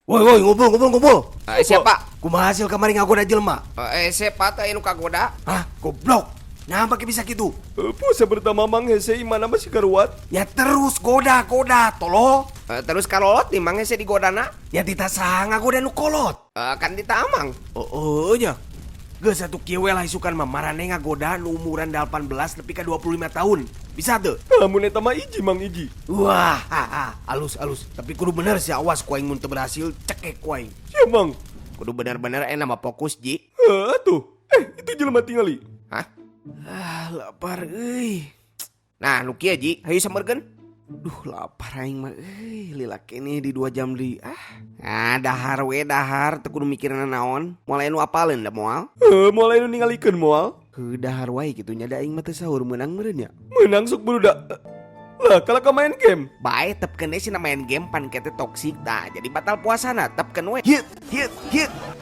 Woi, ngumpul. Siapa? Kumaha hasil kemarin ngagoda jelema? Siapa teh anu kagoda? Hah, goblok. Nah, pakai bisa gitu. Puasa pertama Mang Hese mana masih karuat? Ya terus goda, tolo. Terus kalolot di mang hese di godana? Ya ditasah ngagoda nu kolot. Kan ditamang. Oh, nya. Geus satu kieu we lah isukan mah marane ngagoda nu umuran 18 nepi ka 25 tahun. Bisa tuh? Kamu neta mah iji Mang Iji. Wah, alus. Tapi kudu bener sih awas ku aing mun teu berhasil cekek ku aing. Siap Mang. Kudu bener-bener mah fokus, Ji. Tuh. Itu jelema tingali. Hah? Lapar euy. Nah, nu kieu Ji, hayu samerkeun. Duh, lapar aing mah euy, lila kene di 2 jam deui. Dahar teu kudu mikirin naon. Moal anu apaleun da moal. Mulai nu ningalikeun moal. Dahar wae kitu nya da aing mah teu saur meunang meureun nya. Menang sok burudak. Lah, kalau ka main game. Bae tepkeun deui cenah main game pan kete toksik tah. Jadi batal puasana tepkeun we. Hit.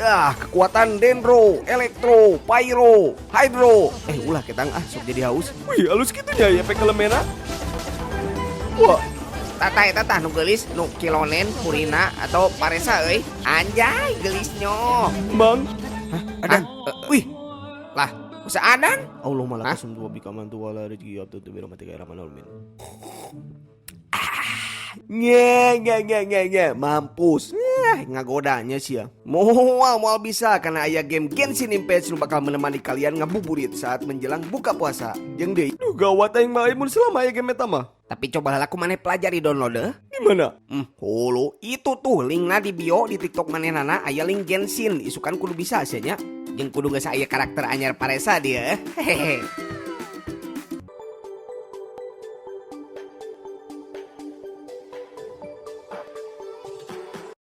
Kekuatan dendro, elektro, pyro, hydro. Ulah ketang sok jadi haus. Wih, halus gitunya ya efek elemena. Wah, Tata nu geulis nu kilonen, purina atau paresa euy. Anjay geulisnyo. Mang. Adan. Wih. Lah, usa adan? Allah malah kasum dua bika mantu wala rezeki abdu tu biro mati gairah manul min. Nge, mampus. Ngagodanya sih ya. Moal bisa karena aya game Genshin Impact nu bakal menemani kalian ngabuburit saat menjelang buka puasa. Jeung deui. Duh gawat aing mah mun selama ya game eta mah. Tapi coba laku maneh pelajari download deh. Di mana? Hulu itu tuh linkna di bio di TikTok manehna aya link Genshin isukan kudu bisa nya. Jeung kudu geus aya karakter anyar paresa dia. Hehehe.